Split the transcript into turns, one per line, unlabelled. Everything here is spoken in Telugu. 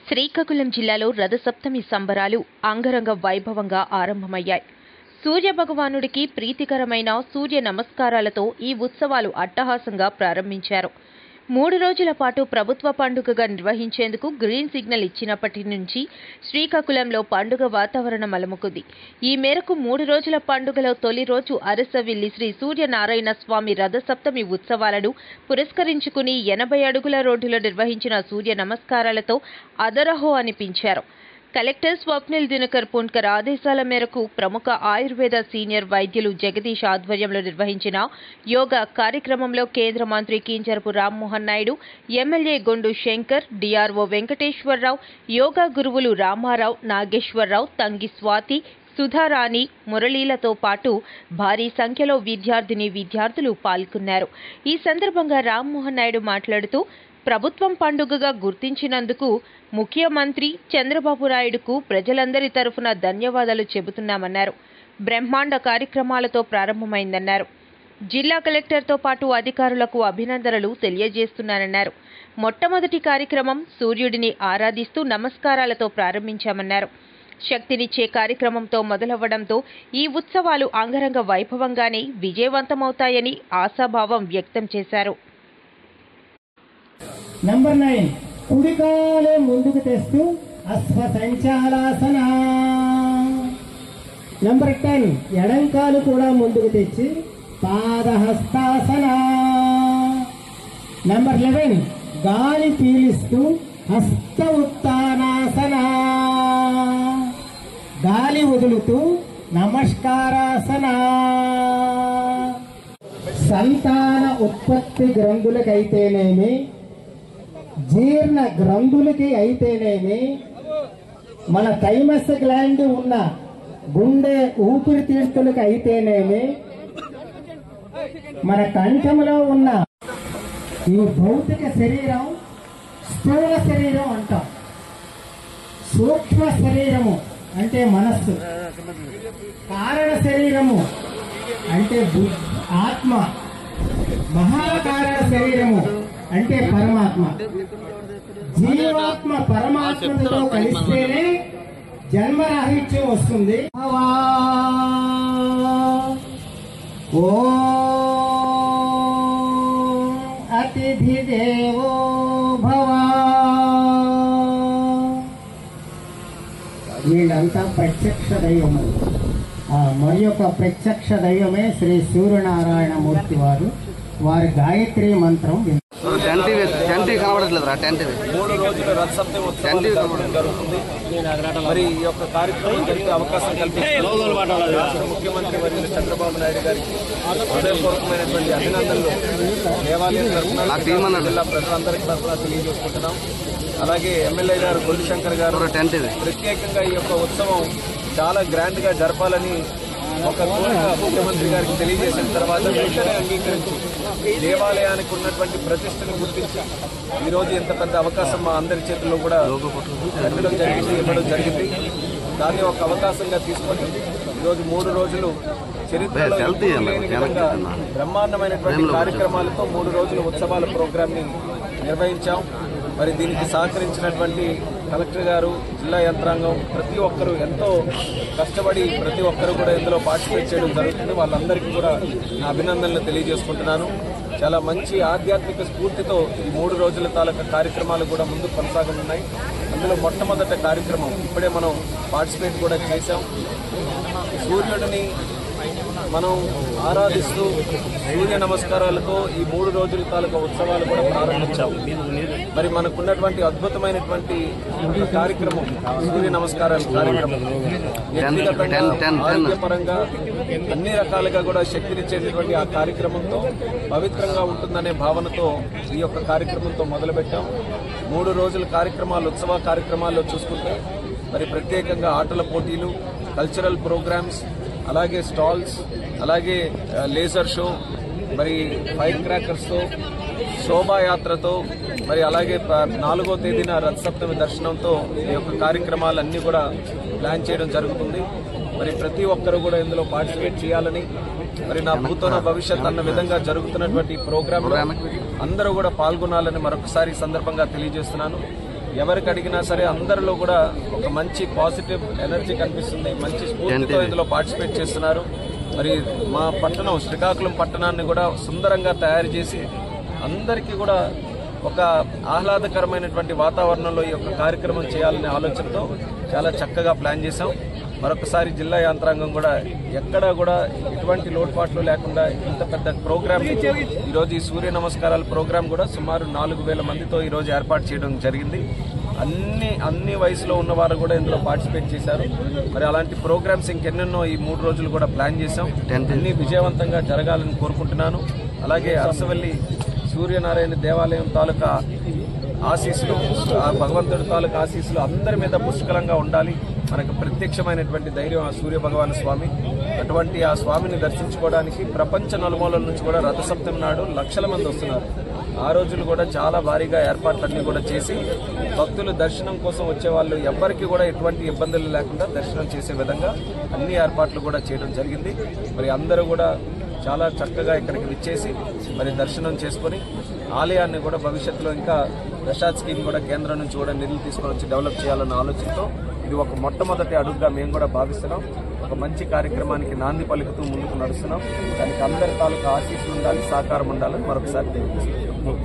శ్రీకాకుళం జిల్లాలో రథసప్తమి సంబరాలు అంగరంగ వైభవంగా ఆరంభమయ్యాయి. సూర్య భగవానుడికి ప్రీతికరమైన సూర్య నమస్కారాలతో ఈ ఉత్సవాలు అట్టహాసంగా ప్రారంభించారు. 3 రోజుల పాటు ప్రభుత్వ పండుగగా నిర్వహించేందుకు గ్రీన్ సిగ్నల్ ఇచ్చినప్పటి నుంచి శ్రీకాకుళంలో పండుగ వాతావరణం అలముకుంది. ఈ మేరకు 3 రోజుల పండుగలో తొలి రోజు అరసవిల్లి శ్రీ సూర్యనారాయణ స్వామి రథసప్తమి ఉత్సవాలను పురస్కరించుకుని 80 అడుగుల రోడ్డులో నిర్వహించిన సూర్య నమస్కారాలతో అదరహో అనిపించారు. కలెక్టర్ స్వప్నిల్ దినకర్ పుణ్కర్ ఆదేశాల మేరకు ప్రముఖ ఆయుర్వేద సీనియర్ వైద్యులు జగదీష్ ఆధ్వర్యంలో నిర్వహించిన యోగా కార్యక్రమంలో కేంద్ర మంత్రి కింజరపు రామ్మోహన్ నాయుడు, ఎమ్మెల్యే గొండు శంకర్, డిఆర్ఓ వెంకటేశ్వరరావు, యోగా గురువులు రామారావు, నాగేశ్వరరావు, తంగి స్వాతి, సుధారాణి, మురళీలతో పాటు భారీ సంఖ్యలో విద్యార్థులు పాల్గొన్నారు. ఈ సందర్భంగా రామ్మోహన్ నాయుడు మాట్లాడుతూ ప్రభుత్వం పండుగగా గుర్తించినందుకు ముఖ్యమంత్రి చంద్రబాబు నాయుడుకు ప్రజలందరి తరఫున ధన్యవాదాలు చెబుతున్నామన్నారు. బ్రహ్మాండ కార్యక్రమాలతో ప్రారంభమైందన్నారు. జిల్లా కలెక్టర్తో పాటు అధికారులకు అభినందనలు తెలియజేస్తున్నారన్నారు. మొట్టమొదటి కార్యక్రమం సూర్యుడిని ఆరాధిస్తూ నమస్కారాలతో ప్రారంభించామన్నారు. శక్తినిచ్చే కార్యక్రమంతో మొదలవ్వడంతో ఈ ఉత్సవాలు అంగరంగ వైభవంగానే విజయవంతమవుతాయని ఆశాభావం వ్యక్తం చేశారు.
నంబర్ 9 కుడికాలు ముందుకు తెస్తూ అశ్వ సంచాలాసన. నంబర్ 10 ఎడంకాలు కూడా ముందుకు తెచ్చి పాదహస్తాసన. నంబర్ 11 గాలి పీలిస్తూ హస్త ఉత్తానాసన. గాలి వదులుతూ నమస్కారాసన. సంతాన ఉత్పత్తి గ్రంథులకైతేనేమి, జీర్ణ గ్రంథులకి అయితేనేమి, మన థైమస్ గ్లాండ్ ఉన్న గుండె ఊపిరితిత్తులకి అయితేనేమి, మన కంఠంలో ఉన్న ఈ భౌతిక శరీరం స్థూల శరీరం అంటాం. సూక్ష్మ శరీరము అంటే మనస్సు, కారణ శరీరము అంటే ఆత్మ, మహాకారణ శరీరము అంటే పరమాత్మ. జీవాత్మ పరమాత్మతో కలిస్తేనే జన్మరాహిత్యం వస్తుంది. ఓం అతిథి దేవో భవ. వీళ్ళంతా ప్రత్యక్ష దైవములు. మరి యొక్క ప్రత్యక్ష దైవమే శ్రీ సూర్యనారాయణ మూర్తి వారు. వారి గాయత్రి మంత్రం
3 రోజుల రథసప్తమి ఉత్సవం జరుగుతుంది. మరి ఈ యొక్క కార్యక్రమం జరిగే అవకాశం కల్పించారు ముఖ్యమంత్రి వర్యులు చంద్రబాబు నాయుడు గారికి హృదయపూర్వకమైనటువంటి అభినందనలు దేవాలయం తరఫున జిల్లా ప్రజలందరికీ తరఫున తెలియజేసుకుంటున్నాం. అలాగే ఎమ్మెల్యే గారు గొండు శంకర్ గారు ప్రత్యేకంగా ఈ యొక్క ఉత్సవం చాలా గ్రాండ్ గా జరపాలని ఒక కోరిక ముఖ్యమంత్రి గారికి తెలియజేసిన తర్వాత వెంటనే అంగీకరించి దేవాలయానికి ఉన్నటువంటి ప్రతిష్టను గుర్తించి ఈరోజు ఇంత పెద్ద అవకాశం మా అందరి చేతుల్లో కూడా ఇవ్వడం జరిగింది. దాన్ని ఒక అవకాశంగా తీసుకొని ఈరోజు 3 రోజులు చరిత్రలో బ్రహ్మాండమైనటువంటి కార్యక్రమాలతో 3 రోజుల ఉత్సవాల ప్రోగ్రామ్ ని నిర్వహించాం. మరి దీనికి సహకరించినటువంటి కలెక్టర్ గారు, జిల్లా యంత్రాంగం, ప్రతి ఒక్కరూ ఎంతో కష్టపడి ప్రతి ఒక్కరూ కూడా ఇందులో పార్టిసిపేట్ చేయడం జరుగుతుంది. వాళ్ళందరికీ కూడా నా అభినందనలు తెలియజేసుకుంటున్నాను. చాలా మంచి ఆధ్యాత్మిక స్ఫూర్తితో ఈ 3 రోజుల తాలూకా కార్యక్రమాలు కూడా ముందుకు కొనసాగనున్నాయి. అందులో మొట్టమొదటి కార్యక్రమం ఇప్పుడే మనం పార్టిసిపేట్ కూడా చేశాం. సూర్యుడిని మనం ఆరాధిస్తూ సూర్య నమస్కారాలతో ఈ 3 రోజుల తాలూకా ఉత్సవాలు కూడా ప్రారంభించాం. మరి మనకున్నటువంటి అద్భుతమైనటువంటి కార్యక్రమం సూర్య నమస్కారాల కార్యక్రమం వ్యక్తిగతంగా, ఆరోగ్యపరంగా అన్ని రకాలుగా కూడా శక్తినిచ్చేటటువంటి ఆ కార్యక్రమంతో పవిత్రంగా ఉంటుందనే భావనతో ఈ యొక్క కార్యక్రమంతో మొదలుపెట్టాం. 3 రోజుల కార్యక్రమాలు, ఉత్సవ కార్యక్రమాల్లో చూసుకుంటే మరి ప్రత్యేకంగా ఆటల పోటీలు, కల్చరల్ ప్రోగ్రామ్స్, అలాగే స్టాల్స్, అలాగే లేజర్ షో, మరి ఫైర్ క్రాకర్స్తో, శోభాయాత్రతో, మరి అలాగే 4వ తేదీన రథసప్తమి దర్శనంతో ఈ యొక్క కార్యక్రమాలన్నీ కూడా ప్లాన్ చేయడం జరుగుతుంది. మరి ప్రతి ఒక్కరూ కూడా ఇందులో పార్టిసిపేట్ చేయాలని, మరి నా భూతోన భవిష్యత్ అన్న విధంగా జరుగుతున్నటువంటి ప్రోగ్రాంలో అందరూ కూడా పాల్గొనాలని మరొకసారి సందర్భంగా తెలియజేస్తున్నాను. ఎవరికి అడిగినా సరే అందరిలో కూడా ఒక మంచి పాజిటివ్ ఎనర్జీ కనిపిస్తుంది, మంచి స్ఫూర్తితో ఇందులో పార్టిసిపేట్ చేస్తున్నారు. మరి మా పట్టణం శ్రీకాకుళం పట్టణాన్ని కూడా సుందరంగా తయారు చేసి అందరికీ కూడా ఒక ఆహ్లాదకరమైనటువంటి వాతావరణంలో ఈ యొక్క కార్యక్రమం చేయాలనే ఆలోచనతో చాలా చక్కగా ప్లాన్ చేశాం. మరొకసారి జిల్లా యంత్రాంగం కూడా ఎక్కడా కూడా ఎటువంటి లోటుపాట్లు లేకుండా ఇంత పెద్ద ప్రోగ్రామ్ ఈరోజు ఈ సూర్య నమస్కారాల ప్రోగ్రాం కూడా సుమారు 4,000 మందితో ఈరోజు ఏర్పాటు చేయడం జరిగింది. అన్ని వయసులో ఉన్నవారు కూడా ఇందులో పార్టిసిపేట్ చేశారు. మరి అలాంటి ప్రోగ్రామ్స్ ఇంకెన్నెన్నో ఈ 3 రోజులు కూడా ప్లాన్ చేశాం. అన్ని విజయవంతంగా జరగాలని కోరుకుంటున్నాను. అలాగే అరసవల్లి సూర్యనారాయణ దేవాలయం తాలూకా ఆశీస్సులు, ఆ భగవంతుడి తాలూకా ఆశీస్సులు అందరి మీద పుష్కలంగా ఉండాలి. మనకు ప్రత్యక్షమైనటువంటి ధైర్యం ఆ సూర్య భగవాన్ స్వామి. అటువంటి ఆ స్వామిని దర్శించుకోవడానికి ప్రపంచ నలుమూలల నుంచి కూడా రథసప్తమి నాడు లక్షల మంది వస్తున్నారు. ఆ రోజులు కూడా చాలా భారీగా ఏర్పాట్లన్నీ కూడా చేసి భక్తులు దర్శనం కోసం వచ్చే వాళ్ళు ఎవ్వరికీ కూడా ఎటువంటి ఇబ్బందులు లేకుండా దర్శనం చేసే విధంగా అన్ని ఏర్పాట్లు కూడా చేయడం జరిగింది. మరి అందరూ కూడా చాలా చక్కగా ఇక్కడికి విచ్చేసి మరి దర్శనం చేసుకొని ఆలయాన్ని కూడా భవిష్యత్తులో ఇంకా ప్రసాద్ స్కీమ్ కూడా కేంద్రం నుంచి కూడా నిధులు తీసుకొని వచ్చి డెవలప్ చేయాలన్న ఆలోచనతో ఇది ఒక మొట్టమొదటి అడుగుగా మేము కూడా భావిస్తున్నాం. ఒక మంచి కార్యక్రమానికి నాంది పలుకుతూ ముందుకు నడుస్తున్నాం. దానికి అందరి తాలూకా ఆశీస్సులు ఉండాలి, సహకారం ఉండాలని మరొకసారి తెలియజేస్తున్నాం.